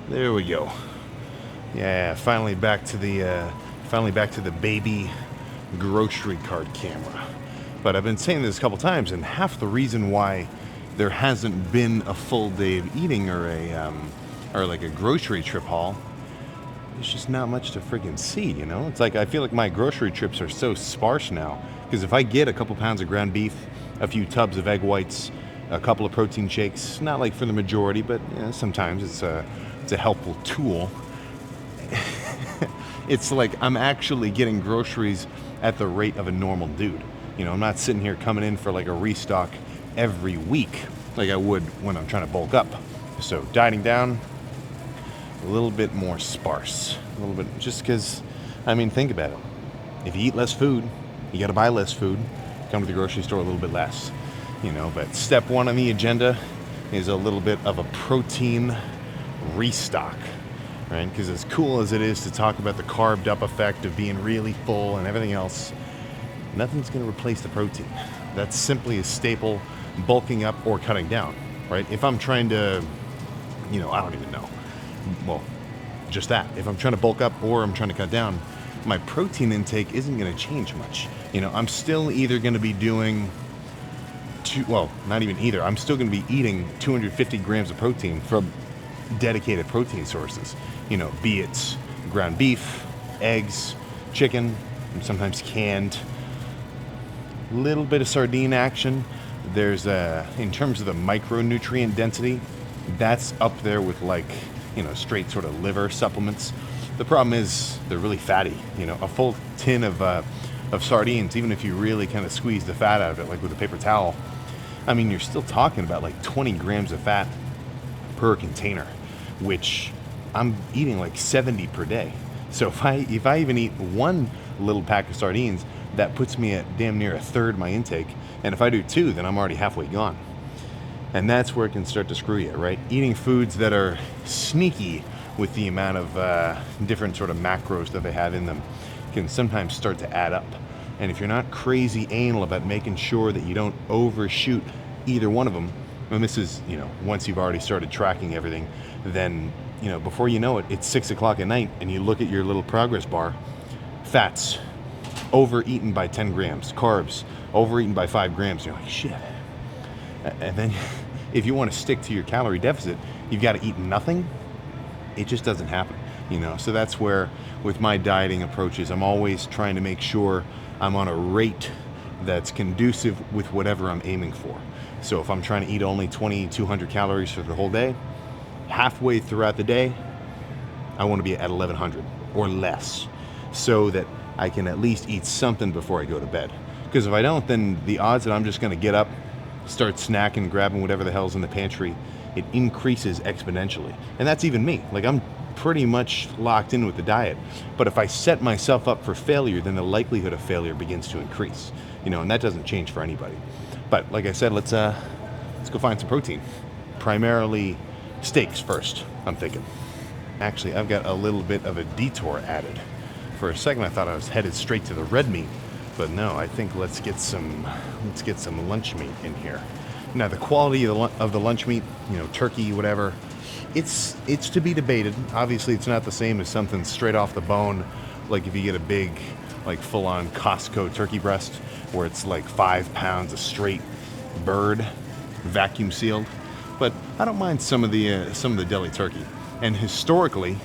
There we go. Yeah, finally back to the baby grocery cart camera. But I've been saying this a couple times, and half the reason why there hasn't been a full day of eating or like a grocery trip haul, there's just not much to freaking see. It's like I feel like my grocery trips are so sparse now. Because if I get a couple pounds of ground beef, a few tubs of egg whites, a couple of protein shakes, not like for the majority, but sometimes it's a helpful tool. It's like I'm actually getting groceries at the rate of a normal dude. I'm not sitting here coming in for like a restock every week like I would when I'm trying to bulk up. So dieting down, a little bit more sparse. A little bit, just because, think about it. If you eat less food, you got to buy less food. Come to the grocery store a little bit less. But step one on the agenda is a little bit of a protein restock. Right? Because as cool as it is to talk about the carved up effect of being really full and everything else, nothing's going to replace the protein. That's simply a staple, bulking up or cutting down, right? If I'm trying to, I don't even know. Well, just that. If I'm trying to bulk up or I'm trying to cut down, my protein intake isn't going to change much. I'm still either going to be doing not even either. I'm still going to be eating 250 grams of protein from dedicated protein sources. Be it ground beef, eggs, chicken, and sometimes canned. Little bit of sardine action. There's in terms of the micronutrient density, that's up there with straight sort of liver supplements. The problem is they're really fatty. A full tin of sardines, even if you really kind of squeeze the fat out of it, like with a paper towel, you're still talking about like 20 grams of fat per container, which I'm eating like 70 per day. So if I even eat one little pack of sardines, that puts me at damn near a third my intake. And if I do two, then I'm already halfway gone. And that's where it can start to screw you, right? Eating foods that are sneaky with the amount of different sort of macros that they have in them can sometimes start to add up. And if you're not crazy anal about making sure that you don't overshoot either one of them, and this is, once you've already started tracking everything, then, before you know it, it's 6 o'clock at night and you look at your little progress bar, fats, overeaten by 10 grams, carbs, overeaten by 5 grams. You're like, shit. And then if you want to stick to your calorie deficit, you've got to eat nothing. It just doesn't happen, So that's where, with my dieting approaches, I'm always trying to make sure I'm on a rate that's conducive with whatever I'm aiming for. So if I'm trying to eat only 2,200 calories for the whole day, halfway throughout the day, I want to be at 1,100 or less, so that I can at least eat something before I go to bed. Because if I don't, then the odds that I'm just going to get up, start snacking, grabbing whatever the hell's in the pantry, it increases exponentially. And that's even me. Like, I'm pretty much locked in with the diet. But if I set myself up for failure, then the likelihood of failure begins to increase. And that doesn't change for anybody. But like I said, let's go find some protein. Primarily steaks first, I'm thinking. Actually, I've got a little bit of a detour added. For a second, I thought I was headed straight to the red meat, but no, I think let's get some lunch meat in here. Now, the quality of the lunch meat, turkey, whatever, it's to be debated. Obviously, it's not the same as something straight off the bone, like if you get a big, like full-on Costco turkey breast, where it's like 5 pounds of straight bird, vacuum sealed. But I don't mind some of the deli turkey, and historically,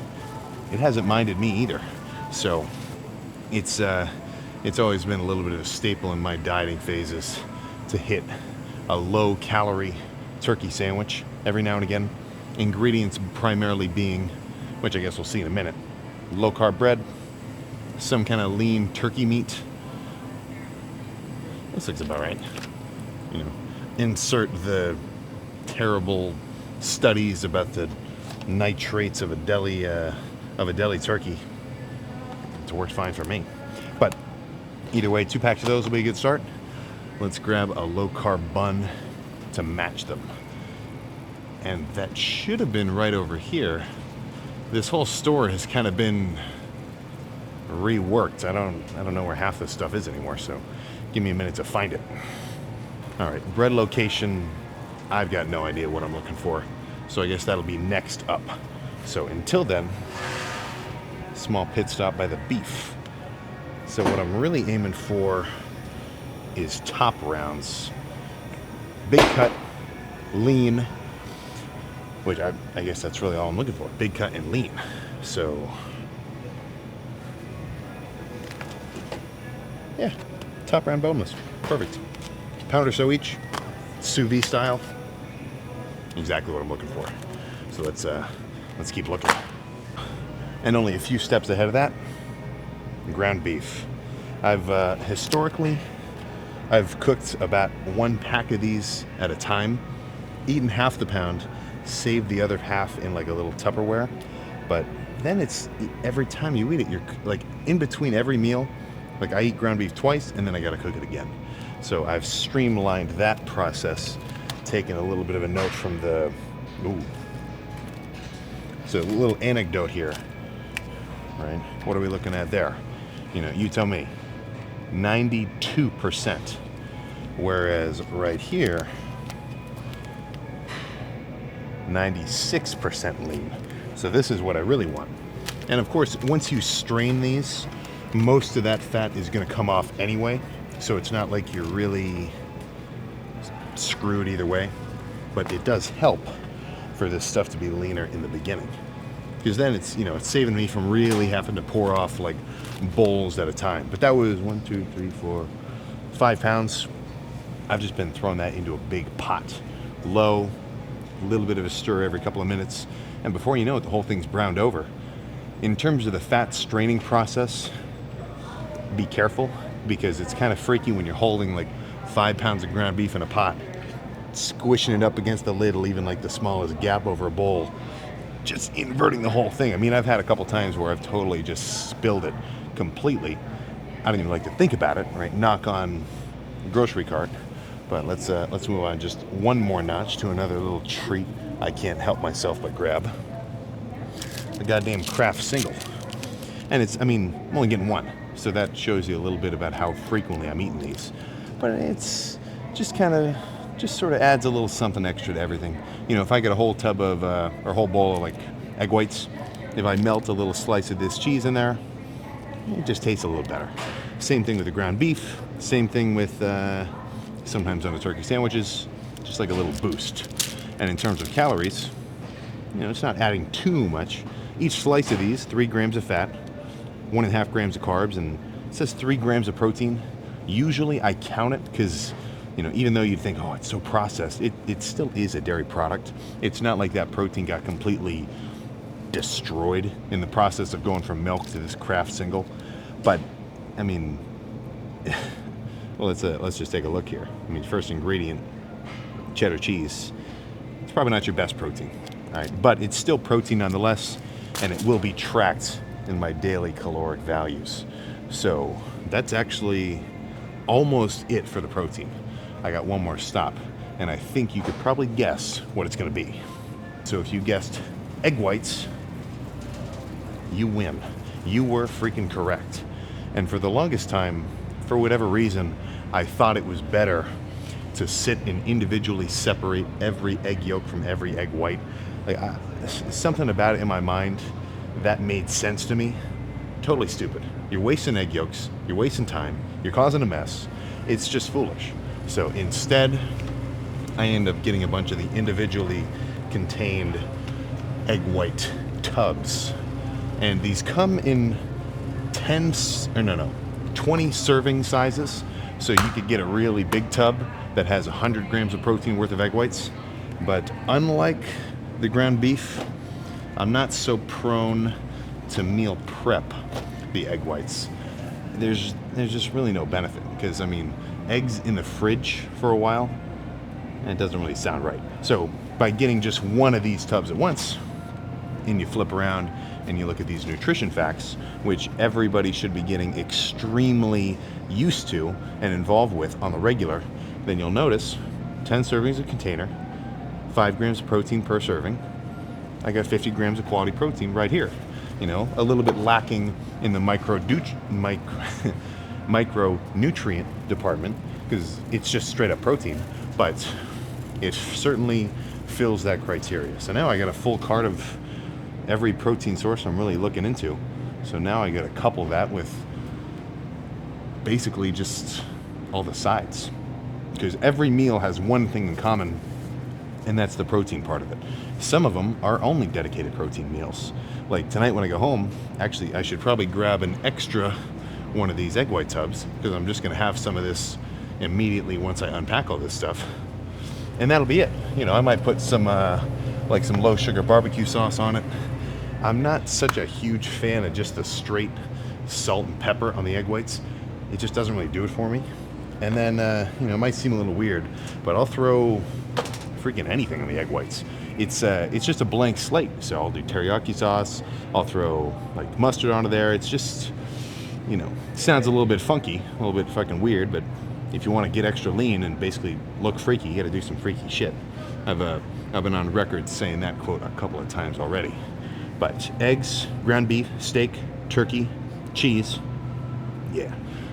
it hasn't minded me either. So it's always been a little bit of a staple in my dieting phases to hit a low-calorie turkey sandwich every now and again. Ingredients primarily being, which I guess we'll see in a minute, low-carb bread, some kind of lean turkey meat. This looks about right. Insert the terrible studies about the nitrates of a deli turkey. It's worked fine for me. But either way, 2 packs of those will be a good start. Let's grab a low-carb bun to match them. And that should have been right over here. This whole store has kind of been reworked. I don't know where half this stuff is anymore, so give me a minute to find it. All right, bread location, I've got no idea what I'm looking for, so I guess that'll be next up. So until then, small pit stop by the beef. So what I'm really aiming for is top rounds. Big cut, lean, which I guess that's really all I'm looking for. Big cut and lean. So, yeah, top round boneless. Perfect. Pound or so each, sous vide style. Exactly what I'm looking for. So let's keep looking. And only a few steps ahead of that, ground beef. Historically, I've cooked about 1 pack of these at a time, eaten half the pound, saved the other half in like a little Tupperware. But then it's every time you eat it, you're like in between every meal, like I eat ground beef twice and then I gotta cook it again. So I've streamlined that process, taking a little bit of a note from the, so a little anecdote here, right? What are we looking at there? You know, you tell me. 92%, whereas right here 96% lean. So this is what I really want. And of course, once you strain these, most of that fat is going to come off anyway, so it's not like you're really screwed either way. But it does help for this stuff to be leaner in the beginning, because then it's, you know, it's saving me from really having to pour off like bowls at a time. But that was 1, 2, 3, 4, 5 pounds. I've just been throwing that into a big pot, low, a little bit of a stir every couple of minutes, and before you know it, the whole thing's browned over. In terms of the fat straining process, be careful, because it's kind of freaky when you're holding like 5 pounds of ground beef in a pot, squishing it up against the lid, leaving like the smallest gap over a bowl, just inverting the whole thing. I mean, I've had a couple times where I've totally just spilled it completely. I don't even like to think about it, right? Knock on grocery cart. But let's move on just one more notch to another little treat I can't help myself but grab. The goddamn Kraft single. And it's, I mean, I'm only getting one, so that shows you a little bit about how frequently I'm eating these. But it's just sort of adds a little something extra to everything. You know, if I get a whole tub of, or a whole bowl of like egg whites, if I melt a little slice of this cheese in there, it just tastes a little better. Same thing with the ground beef, same thing with sometimes on the turkey sandwiches, just like a little boost. And in terms of calories, you know, it's not adding too much. Each slice of these, 3 grams of fat, 1.5 grams of carbs, and it says 3 grams of protein. Usually I count it because, you know, even though you'd think, oh, it's so processed, it still is a dairy product. It's not like that protein got completely destroyed in the process of going from milk to this Kraft single. But, I mean, well, let's just take a look here. I mean, first ingredient, cheddar cheese. It's probably not your best protein, all right? But it's still protein nonetheless, and it will be tracked in my daily caloric values. So that's actually almost it for the protein. I got one more stop, and I think you could probably guess what it's gonna be. So if you guessed egg whites, you win. You were freaking correct. And for the longest time, for whatever reason, I thought it was better to sit and individually separate every egg yolk from every egg white. Like, something about it in my mind that made sense to me. Totally stupid. You're wasting egg yolks, you're wasting time, you're causing a mess. It's just foolish. So instead, I end up getting a bunch of the individually contained egg white tubs. And these come in 20 serving sizes. So you could get a really big tub that has 100 grams of protein worth of egg whites. But unlike the ground beef, I'm not so prone to meal prep the egg whites. There's just really no benefit, because I mean, eggs in the fridge for a while, and it doesn't really sound right. So by getting just one of these tubs at once, and you flip around and you look at these nutrition facts, which everybody should be getting extremely used to and involved with on the regular, then you'll notice 10 servings a container, 5 grams of protein per serving. I got 50 grams of quality protein right here. You know, a little bit lacking in the micronutrient department, because it's just straight up protein, but it certainly fills that criteria. So now I got a full cart of every protein source I'm really looking into. So now I got to couple that with basically just all the sides, because every meal has one thing in common, and that's the protein part of it. Some of them are only dedicated protein meals. Like tonight when I go home, actually I should probably grab an extra one of these egg white tubs, because I'm just going to have some of this immediately once I unpack all this stuff, and that'll be it. You know, I might put some like some low sugar barbecue sauce on it. I'm not such a huge fan of just the straight salt and pepper on the egg whites. It just doesn't really do it for me. And then, you know, it might seem a little weird, but I'll throw freaking anything on the egg whites. It's just a blank slate. So I'll do teriyaki sauce. I'll throw like mustard onto there. It's just, you know, sounds a little bit funky, a little bit fucking weird, but if you want to get extra lean and basically look freaky, you got to do some freaky shit. I've been on record saying that quote a couple of times already. But eggs, ground beef, steak, turkey, cheese. Yeah,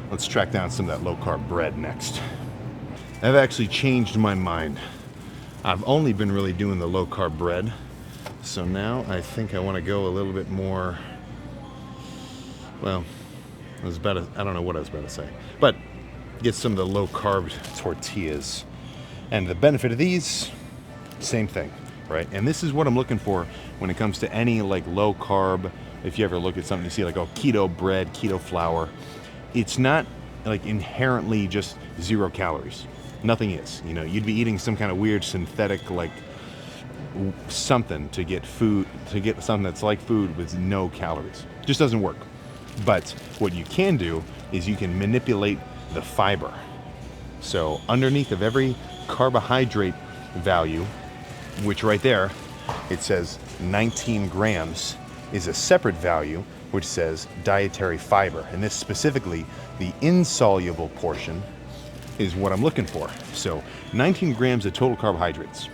let's track down some of that low-carb bread next. I've actually changed my mind. I've only been really doing the low-carb bread. So now I think I want to go a little bit more, well, I don't know what I was about to say. But get some of the low-carb tortillas. And the benefit of these, same thing, right? And this is what I'm looking for when it comes to any like low carb. If you ever look at something, you see like, oh, keto bread, keto flour. It's not like inherently just 0 calories. Nothing is. You know, you'd be eating some kind of weird synthetic like something to get something that's like food with no calories. It just doesn't work. But what you can do is you can manipulate the fiber. So underneath of every carbohydrate value, which right there, it says 19 grams, is a separate value which says dietary fiber. And this specifically, the insoluble portion, is what I'm looking for. So 19 grams of total carbohydrates.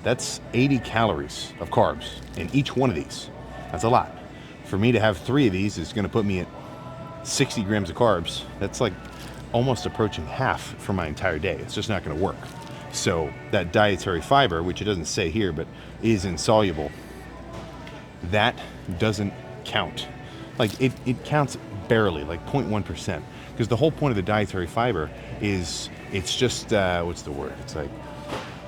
That's 80 calories of carbs in each one of these. That's a lot. For me to have 3 of these is going to put me at 60 grams of carbs. That's like almost approaching half for my entire day. It's just not going to work. So that dietary fiber, which it doesn't say here, but is insoluble, that doesn't count. Like it counts barely, like 0.1%. Because the whole point of the dietary fiber is it's just, what's the word? It's like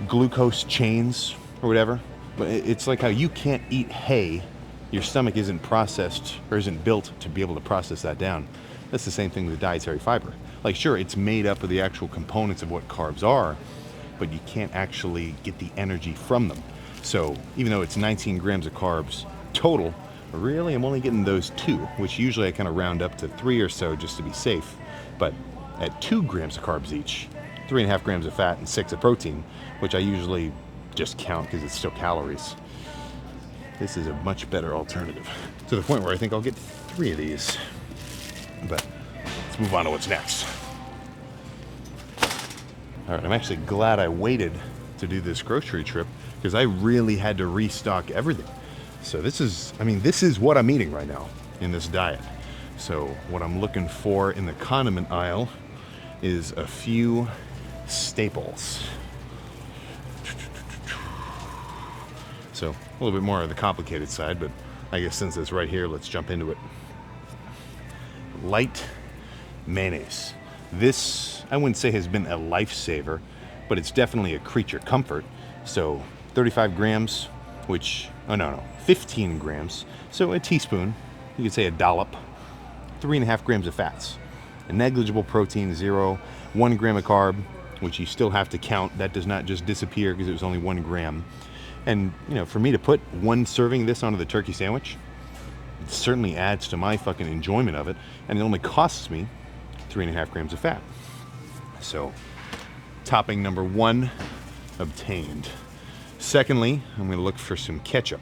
glucose chains or whatever. But it's like how you can't eat hay. Your stomach isn't processed or isn't built to be able to process that down. That's the same thing with dietary fiber. Like, sure, it's made up of the actual components of what carbs are, but you can't actually get the energy from them. So even though it's 19 grams of carbs total, really I'm only getting those 2, which usually I kind of round up to 3 or so just to be safe. But at 2 grams of carbs each, 3.5 grams of fat and 6 of protein, which I usually just count because it's still calories, this is a much better alternative, to the point where I think I'll get 3 of these. But let's move on to what's next. All right, I'm actually glad I waited to do this grocery trip, because I really had to restock everything. So this is what I'm eating right now in this diet. So what I'm looking for in the condiment aisle is a few staples. So a little bit more of the complicated side, but I guess since it's right here, let's jump into it. Light mayonnaise. This, I wouldn't say has been a lifesaver, but it's definitely a creature comfort. So 35 grams, 15 grams. So a teaspoon, you could say a dollop, 3.5 grams of fats, a negligible protein, 1 gram of carb, which you still have to count. That does not just disappear because it was only 1 gram. And, you know, for me to put 1 serving of this onto the turkey sandwich, it certainly adds to my fucking enjoyment of it. And it only costs me 3.5 grams of fat. So, topping number 1 obtained. Secondly, I'm going to look for some ketchup.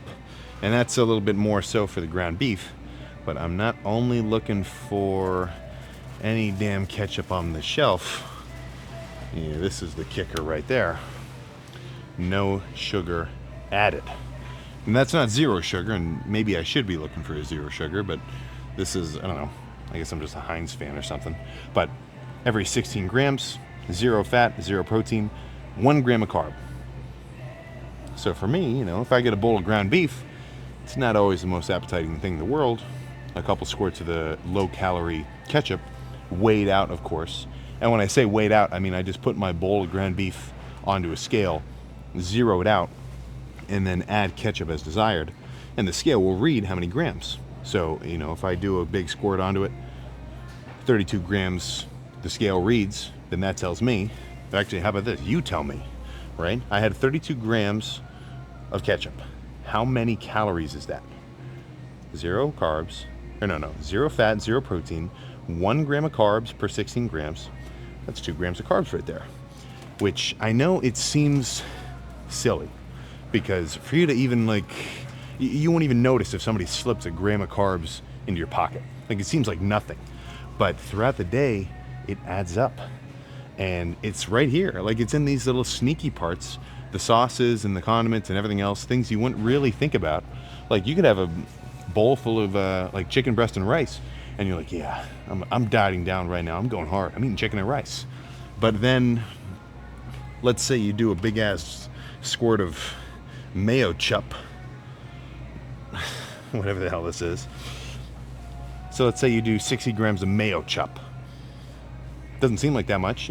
And that's a little bit more so for the ground beef. But I'm not only looking for any damn ketchup on the shelf. Yeah, this is the kicker right there. No sugar added. And that's not 0 sugar, and maybe I should be looking for a 0 sugar, but this is, I don't know, I guess I'm just a Heinz fan or something. But every 16 grams, 0 fat, 0 protein, 1 gram of carb. So for me, you know, if I get a bowl of ground beef, It's not always the most appetizing thing in the world. A couple squirts of the low-calorie ketchup, weighed out, of course. And when I say weighed out, I mean I just put my bowl of ground beef onto a scale, zero it out, and then add ketchup as desired. And the scale will read how many grams. So, if I do a big squirt onto it, 32 grams the scale reads, then that tells me, actually, how about this? You tell me, right? I had 32 grams of ketchup. How many calories is that? 0 carbs, or no, 0 fat, 0 protein, 1 gram of carbs per 16 grams. That's 2 grams of carbs right there. Which I know it seems silly, because for you to even you won't even notice if somebody slips a gram of carbs into your pocket. It seems like nothing. But throughout the day, it adds up. And it's right here. It's in these little sneaky parts, the sauces and the condiments and everything else, things you wouldn't really think about. You could have a bowl full of chicken breast and rice, and you're like, yeah, I'm dieting down right now. I'm going hard. I'm eating chicken and rice. But then, let's say you do a big-ass squirt of mayo chup, whatever the hell this is. So let's say you do 60 grams of mayo chup. Doesn't seem like that much.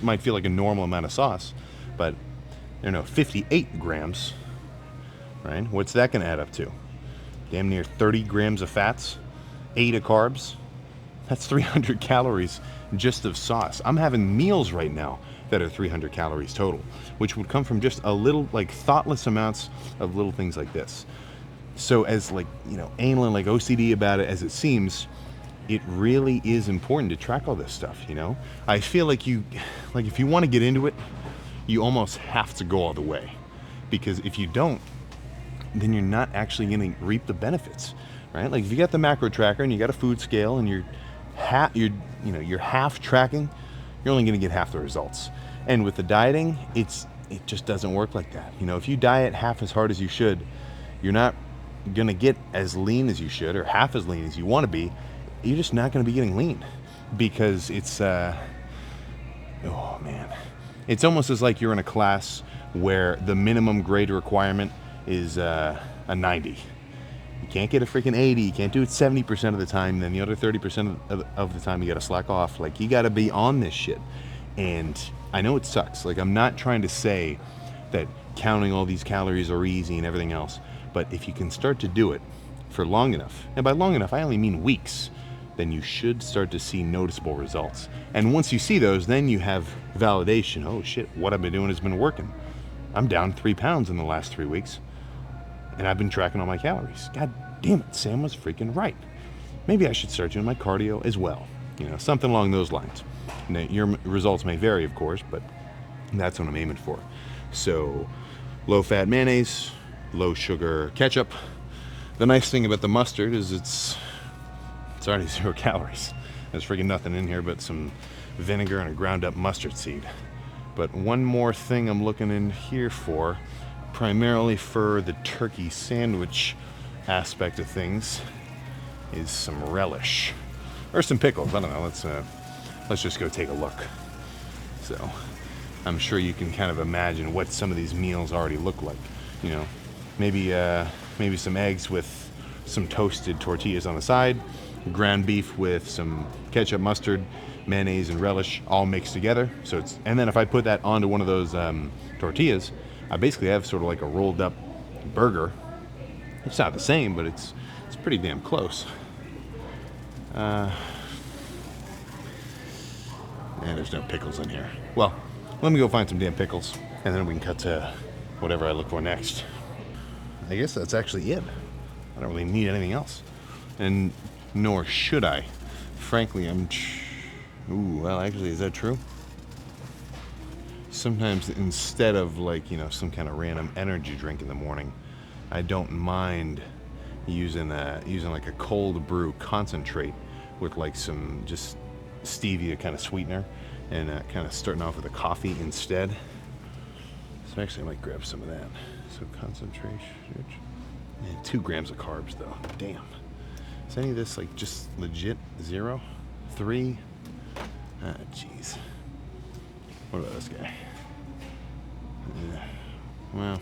Might feel like a normal amount of sauce, but 58 grams, right? What's that going to add up to? Damn near 30 grams of fats, 8 of carbs. That's 300 calories just of sauce. I'm having meals right now that are 300 calories total, which would come from just a little, thoughtless amounts of little things like this. So as anal and OCD about it as it seems, it really is important to track all this stuff, I feel like if you want to get into it, you almost have to go all the way, because if you don't, then you're not actually going to reap the benefits, right? If you got the macro tracker and you got a food scale and you're half tracking, you're only going to get half the results. And with the dieting, it just doesn't work like that. If you diet half as hard as you should, you're not going to get as lean as you should, or half as lean as you want to be. You're just not going to be getting lean, because it's oh man, it's almost as like you're in a class where the minimum grade requirement is a 90. You can't get a freaking 80. You can't do it 70% of the time. Then the other 30% of the time you got to slack off. You got to be on this shit. And I know it sucks. I'm not trying to say that counting all these calories are easy and everything else, but if you can start to do it for long enough, and by long enough I only mean weeks, then you should start to see noticeable results. And once you see those, then you have validation. Oh shit, what I've been doing has been working. I'm down 3 pounds in the last 3 weeks, and I've been tracking all my calories. God damn it, Sam was freaking right. Maybe I should start doing my cardio as well. Something along those lines. Now, your results may vary, of course, but that's what I'm aiming for. So, low-fat mayonnaise, low-sugar ketchup. The nice thing about the mustard is it's already 0 calories. There's freaking nothing in here but some vinegar and a ground-up mustard seed. But one more thing I'm looking in here for, primarily for the turkey sandwich aspect of things, is some relish. Or some pickles, I don't know, let's just go take a look. So, I'm sure you can kind of imagine what some of these meals already look like. Maybe some eggs with some toasted tortillas on the side, ground beef with some ketchup, mustard, mayonnaise, and relish all mixed together. And then if I put that onto one of those tortillas, I basically have sort of like a rolled up burger. It's not the same, but it's pretty damn close. And there's no pickles in here. Well, let me go find some damn pickles, and then we can cut to whatever I look for next. I guess that's actually it. I don't really need anything else, and nor should I. Frankly, actually, is that true? Sometimes instead of some kind of random energy drink in the morning, I don't mind using a cold brew concentrate with some just stevia kind of sweetener, and kind of starting off with a coffee instead. So actually I might grab some of that. So concentration, and 2 grams of carbs though. Damn. Is any of this just legit 0? 3? Ah, jeez. What about this guy? Well,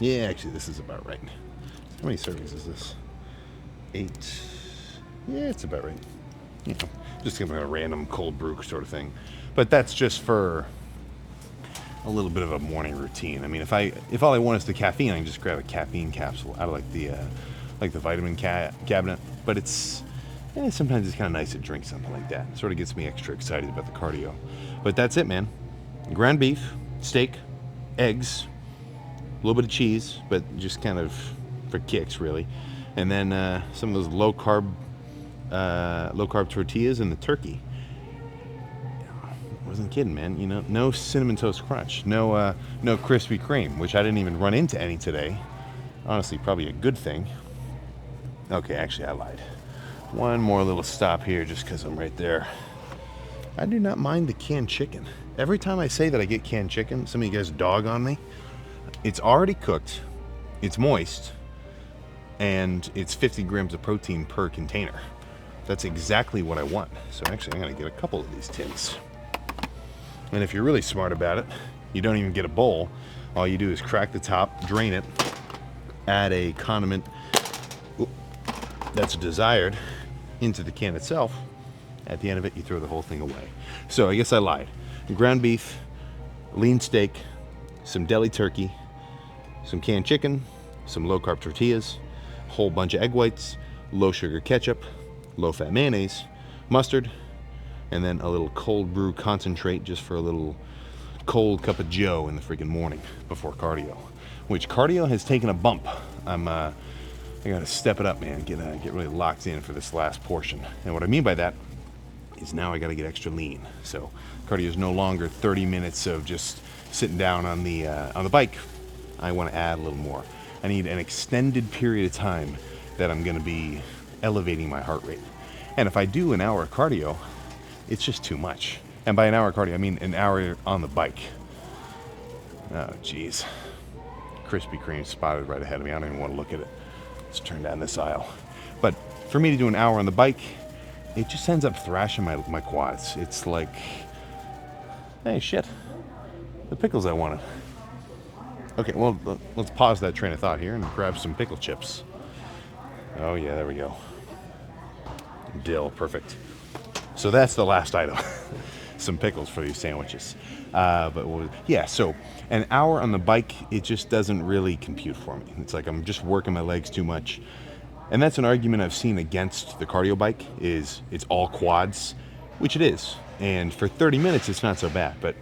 Yeah, actually, this is about right. How many servings is this? 8. Yeah, it's about right. You know, just kind of a random cold brew sort of thing. But that's just for a little bit of a morning routine. I mean, if all I want is the caffeine, I can just grab a caffeine capsule out of like the vitamin cabinet. But sometimes it's kind of nice to drink something like that. It sort of gets me extra excited about the cardio. But that's it, man. Ground beef, steak, eggs, a little bit of cheese, but just kind of for kicks, really. And then some of those low carb tortillas and the turkey. I wasn't kidding, man. You know, no cinnamon toast crunch, no Krispy Kreme, which I didn't even run into any today. Honestly, probably a good thing. Okay, actually, I lied. One more little stop here, just because I'm right there. I do not mind the canned chicken. Every time I say that I get canned chicken, some of you guys dog on me. It's already cooked, it's moist, and it's 50 grams of protein per container. That's exactly what I want. So actually, I'm gonna get a couple of these tins. And if you're really smart about it, you don't even get a bowl. All you do is crack the top, drain it, add a condiment that's desired into the can itself. At the end of it, you throw the whole thing away. So I guess I lied. Ground beef, lean steak, some deli turkey, some canned chicken, some low carb tortillas, a whole bunch of egg whites, low sugar ketchup, low fat mayonnaise, mustard, and then a little cold brew concentrate just for a little cold cup of joe in the freaking morning before cardio. Which cardio has taken a bump. I gotta step it up, man. Get really locked in for this last portion. And what I mean by that is now I gotta get extra lean. So cardio is no longer 30 minutes of just sitting down on the bike. I want to add a little more. I need an extended period of time that I'm gonna be elevating my heart rate. And if I do an hour of cardio, it's just too much. And by an hour of cardio, I mean an hour on the bike. Oh, jeez. Krispy Kreme spotted right ahead of me. I don't even want to look at it. Let's turn down this aisle. But for me to do an hour on the bike, it just ends up thrashing my quads. It's like, hey, shit. The pickles I wanted. Okay, well, let's pause that train of thought here and grab some pickle chips. Oh, yeah, there we go. Dill, perfect. So that's the last item. Some pickles for these sandwiches. So an hour on the bike, it just doesn't really compute for me. It's like I'm just working my legs too much. And that's an argument I've seen against the cardio bike, is it's all quads, which it is. And for 30 minutes, it's not so bad. But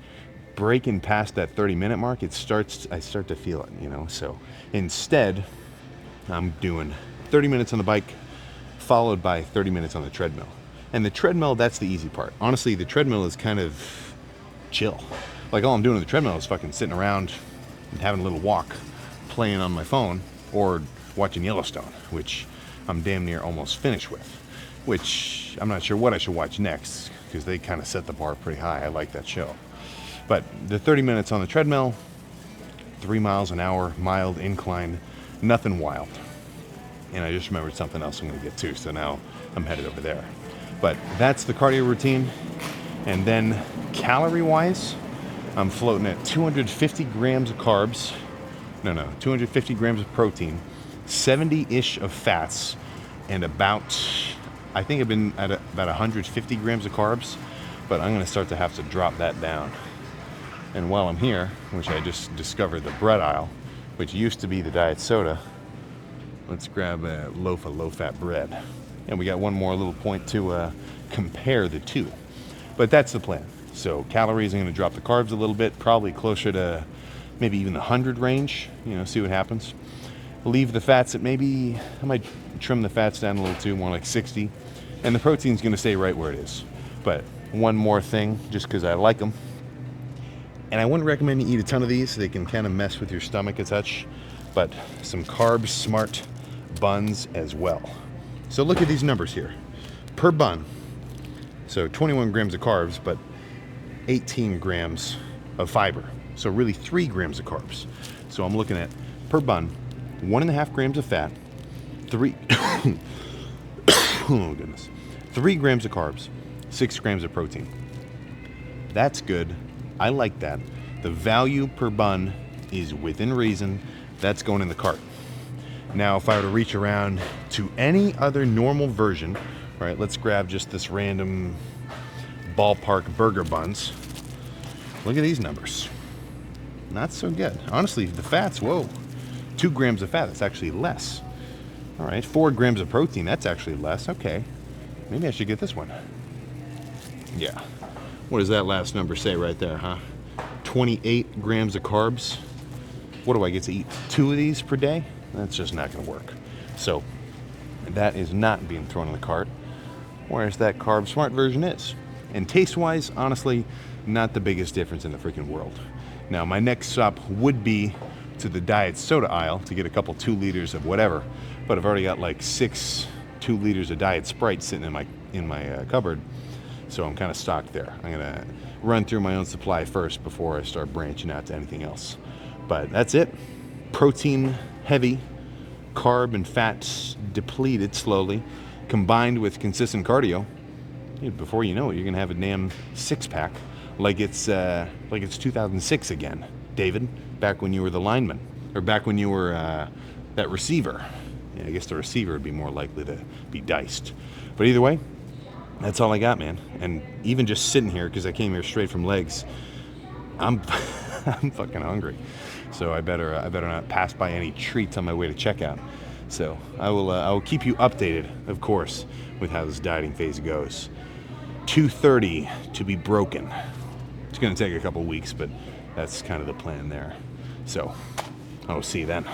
breaking past that 30-minute mark, I start to feel it, you know? So instead, I'm doing 30 minutes on the bike, followed by 30 minutes on the treadmill. And the treadmill, that's the easy part. Honestly, the treadmill is kind of chill. Like, all I'm doing on the treadmill is fucking sitting around and having a little walk, playing on my phone, or watching Yellowstone, which I'm damn near almost finished with. Which I'm not sure what I should watch next, because they kind of set the bar pretty high. I like that show. But the 30 minutes on the treadmill, 3 miles an hour, mild incline, nothing wild. And I just remembered something else I'm going to get to, so now I'm headed over there. But that's the cardio routine. And then calorie-wise, I'm floating at 250 grams of carbs. 250 grams of protein, 70-ish of fats, and I think I've been at about 150 grams of carbs, but I'm going to start to have to drop that down. And while I'm here, which I just discovered the bread aisle, which used to be the diet soda, let's grab a loaf of low-fat bread. And we got one more little point to compare the two. But that's the plan. So calories, I'm going to drop the carbs a little bit, probably closer to maybe even the 100 range, see what happens. Leave the fats at maybe, I might trim the fats down a little too, more like 60. And the protein's going to stay right where it is. But one more thing, just because I like them. And I wouldn't recommend you eat a ton of these. They can kind of mess with your stomach a touch. But some carb smart buns as well. So look at these numbers here. Per bun, so 21 grams of carbs, but 18 grams of fiber. So really 3 grams of carbs. So I'm looking at, per bun, 1.5 grams of fat, 3 oh goodness, 3 grams of carbs, 6 grams of protein. That's good. I like that. The value per bun is within reason That's going in the cart. Now, if I were to reach around to any other normal version, all right, let's grab just this random ballpark burger buns. Look at these numbers. Not so good. Honestly, the fat's, whoa, 2 grams of fat, that's actually less. All right, 4 grams of protein, that's actually less. Okay, maybe I should get this one. Yeah. What does that last number say right there, huh? 28 grams of carbs. What do I get to eat? 2 of these per day? That's just not going to work. So that is not being thrown in the cart, whereas that Carb Smart version is. And taste-wise, honestly, not the biggest difference in the freaking world. Now, my next stop would be to the diet soda aisle to get a couple 2 liters of whatever, but I've already got like 6 2 liters of Diet Sprite sitting in my cupboard, so I'm kind of stocked there. I'm gonna run through my own supply first before I start branching out to anything else. But that's it. Protein heavy, carb and fat depleted slowly, combined with consistent cardio. Before you know it, you're gonna have a damn 6-pack, like it's 2006 again, David. Back when you were the lineman, or back when you were that receiver. Yeah, I guess the receiver would be more likely to be diced. But either way, that's all I got, man. And even just sitting here, because I came here straight from legs, I'm I'm fucking hungry. So I better not pass by any treats on my way to checkout. So I will keep you updated, of course, with how this dieting phase goes. 230 to be broken. It's going to take a couple weeks, but that's kind of the plan there. So I'll see you then.